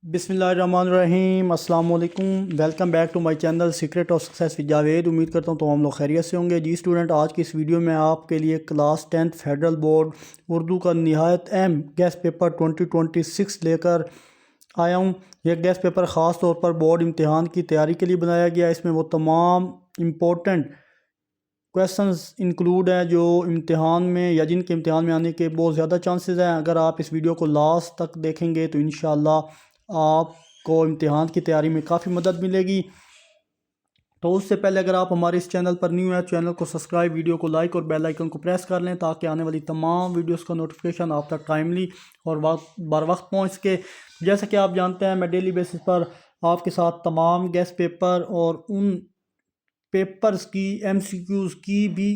بسم اللہ الرحمن الرحیم۔ السلام علیکم، welcome back to my channel secret of success with Javed. امید کرتا ہوں تمام لوگ خیریت سے ہوں گے۔ جی اسٹوڈنٹ، آج کی اس ویڈیو میں آپ کے لیے کلاس 10 فیڈرل بورڈ اردو کا نہایت اہم گیسٹ پیپر 2026 لے کر آیا ہوں۔ یہ گیسٹ پیپر خاص طور پر بورڈ امتحان کی تیاری کے لیے بنایا گیا ہے۔ اس میں وہ تمام امپورٹنٹ کویسچنز انکلوڈ ہیں جو امتحان میں یا جن کے امتحان میں آنے کے بہت زیادہ چانسز ہیں۔ اگر آپ اس ویڈیو کو لاسٹ تک دیکھیں گے تو انشاءاللہ آپ کو امتحان کی تیاری میں کافی مدد ملے گی۔ تو اس سے پہلے اگر آپ ہمارے اس چینل پر نیو ہیں، چینل کو سبسکرائب، ویڈیو کو لائک اور بیل آئیکن کو پریس کر لیں تاکہ آنے والی تمام ویڈیوز کا نوٹیفیکیشن آپ تک ٹائملی اور بر وقت پہنچ سکے۔ جیسا کہ آپ جانتے ہیں، میں ڈیلی بیسس پر آپ کے ساتھ تمام گیسٹ پیپر اور ان پیپرز کی MCQs کی بھی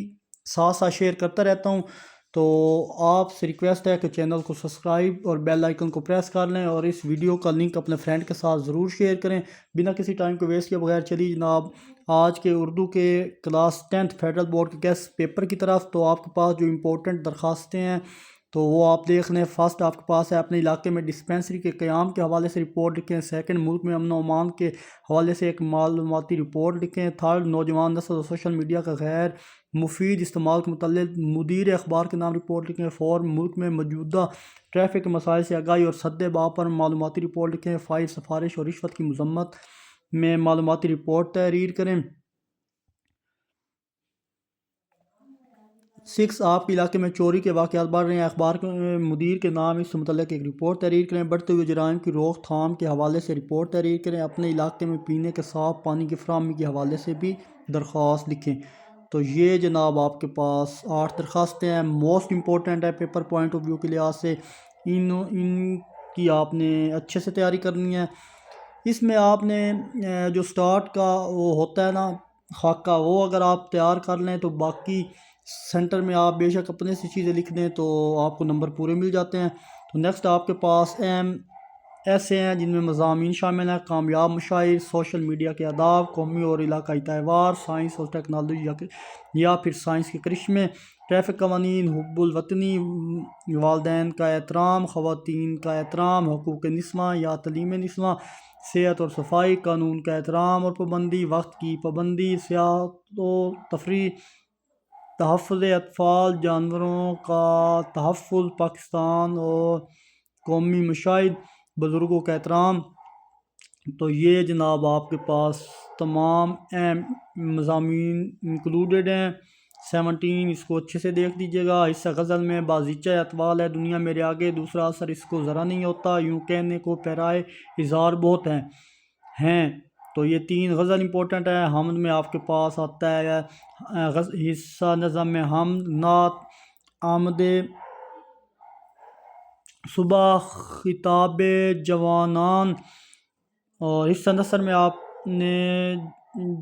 ساتھ ساتھ شیئر کرتا رہتا ہوں۔ تو آپ سے ریکویسٹ ہے کہ چینل کو سبسکرائب اور بیل آئیکن کو پریس کر لیں اور اس ویڈیو کا لنک اپنے فرینڈ کے ساتھ ضرور شیئر کریں۔ بنا کسی ٹائم کو ویسٹ کیے بغیر چلیے جناب آج کے اردو کے کلاس 10 فیڈرل بورڈ کے گیسٹ پیپر کی طرف۔ تو آپ کے پاس جو امپورٹنٹ درخواستیں ہیں تو وہ آپ دیکھ لیں۔ فرسٹ آپ کے پاس ہے اپنے علاقے میں ڈسپینسری کے قیام کے حوالے سے رپورٹ لکھیں۔ سیکنڈ، ملک میں امن و امان کے حوالے سے ایک معلوماتی رپورٹ لکھیں۔ تھرڈ، نوجوان نسل اور سوشل میڈیا کا غیر مفید استعمال کے متعلق مدیر اخبار کے نام رپورٹ لکھیں۔ فور، ملک میں موجودہ ٹریفک کے مسائل سے آگاہی اور سد باب پر معلوماتی رپورٹ لکھیں۔ فائیو، سفارش اور رشوت کی مذمت میں معلوماتی رپورٹ تحریر کریں۔ سکس، آپ کے علاقے میں چوری کے واقعات بڑھ رہے ہیں، اخبار کے مدیر کے نام اس سے متعلق ایک رپورٹ تحریر کریں۔ بڑھتے ہوئے جرائم کی روک تھام کے حوالے سے رپورٹ تحریر کریں۔ اپنے علاقے میں پینے کے صاف پانی کی فراہمی کے حوالے سے بھی درخواست لکھیں۔ تو یہ جناب آپ کے پاس 8 درخواستیں ہیں، موسٹ امپورٹنٹ ہے پیپر پوائنٹ آف ویو کے لحاظ سے۔ ان کی آپ نے اچھے سے تیاری کرنی ہے۔ اس میں آپ نے جو سٹارٹ کا وہ ہوتا ہے نا خاکہ، وہ اگر آپ تیار کر لیں تو باقی سینٹر میں آپ بے شک اپنے سے چیزیں لکھ دیں تو آپ کو نمبر پورے مل جاتے ہیں۔ تو نیکسٹ آپ کے پاس اہم ایسے ہیں جن میں مضامین شامل ہیں: کامیاب مشاہیر، سوشل میڈیا کے آداب، قومی اور علاقائی تہوار، سائنس اور ٹیکنالوجی یا پھر سائنس کے کرشمے، ٹریفک قوانین، حب الوطنی، والدین کا احترام، خواتین کا احترام، حقوق نسواں یا تعلیم نسواں، صحت اور صفائی، قانون کا احترام اور پابندی، وقت کی پابندی، سیاحت و تفریح، تحفظ اطفال، جانوروں کا تحفظ، پاکستان اور قومی مشاہد، بزرگوں کا احترام۔ تو یہ جناب آپ کے پاس تمام اہم مضامین انکلوڈڈ ہیں۔ 17، اس کو اچھے سے دیکھ دیجیے گا۔ حصہ غزل میں بازیچہ اطوال ہے دنیا میرے آگے، دوسرا اثر اس کو ذرا نہیں ہوتا، یوں کہنے کو پیرائے اظہار بہت ہیں۔ تو یہ 3 غزل امپورٹنٹ ہے۔ حمد میں آپ کے پاس آتا ہے حصہ نظم میں حمد، نعت، آمد صبح، خطاب جوانان، اور حصہ نثر میں آپ نے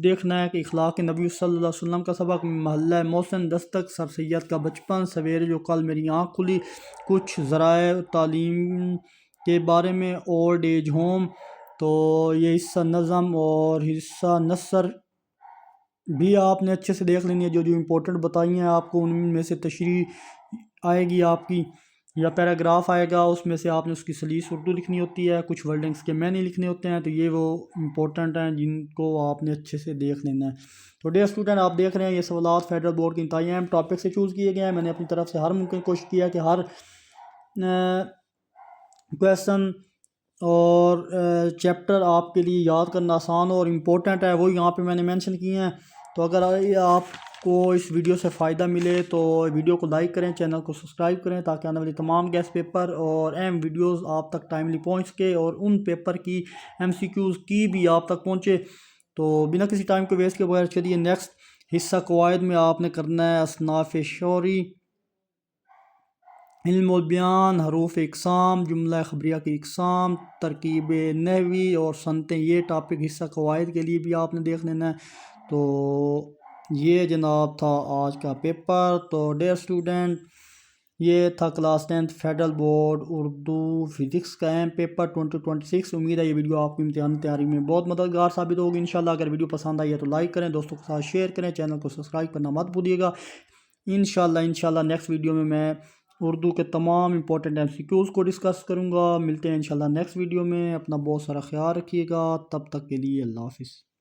دیکھنا ہے کہ اخلاق نبی صلی اللہ علیہ وسلم کا سبق، محلہ محسن، دستک، سر سید کا بچپن، سویرے جو کل میری آنکھ کھلی، کچھ ذرائع تعلیم کے بارے میں، اولڈ ایج ہوم۔ تو یہ حصہ نظم اور حصہ نثر بھی آپ نے اچھے سے دیکھ لینی ہے۔ جو امپورٹنٹ بتائی ہیں آپ کو ان میں سے تشریح آئے گی آپ کی یا پیراگراف آئے گا، اس میں سے آپ نے اس کی سلیس اردو لکھنی ہوتی ہے، کچھ ورڈنگس کے معنی لکھنے ہوتے ہیں۔ تو یہ وہ امپورٹنٹ ہیں جن کو آپ نے اچھے سے دیکھ لینا ہے۔ تو ڈیئر اسٹوڈنٹ، آپ دیکھ رہے ہیں یہ سوالات فیڈرل بورڈ کے انتہائی اہم ٹاپک سے چوز کیے گئے ہیں۔ میں نے اپنی طرف سے ہر ممکن کوشش کیا کہ ہر کویسچن اور چیپٹر آپ کے لیے یاد کرنا آسان اور امپورٹنٹ ہے، وہ یہاں پہ میں نے مینشن کیے ہیں۔ تو اگر آپ کو اس ویڈیو سے فائدہ ملے تو ویڈیو کو لائک کریں، چینل کو سبسکرائب کریں تاکہ آنے والی تمام گیسٹ پیپر اور اہم ویڈیوز آپ تک ٹائملی پہنچ سکے اور ان پیپر کی MCQs کی بھی آپ تک پہنچے۔ تو بنا کسی ٹائم کو ویسٹ کے بغیر چلیے نیکسٹ حصہ قواعد میں آپ نے کرنا ہے اصناف شعری، علم البیان، حروف اقسام، جملہ خبریہ کی اقسام، ترکیب نحوی اور صنعتیں۔ یہ ٹاپک حصہ قواعد کے لیے بھی آپ نے دیکھ لینا ہے۔ تو یہ جناب تھا آج کا پیپر۔ تو ڈیئر اسٹوڈنٹ، یہ تھا class 10 federal board Urdu physics کا اہم پیپر 2026۔ امید ہے یہ ویڈیو آپ کی امتحان تیاری میں بہت مددگار ثابت ہوگی انشاءاللہ۔ اگر ویڈیو پسند آئی ہے تو لائک کریں، دوستوں کے ساتھ شیئر کریں، چینل کو سبسکرائب کرنا مت بھولیے گا۔ انشاءاللہ نیکسٹ ویڈیو میں اردو کے تمام امپورٹنٹ MCQs کو ڈسکس کروں گا۔ ملتے ہیں انشاءاللہ نیکسٹ ویڈیو میں، اپنا بہت سارا خیال رکھیے گا، تب تک کے لیے اللہ حافظ۔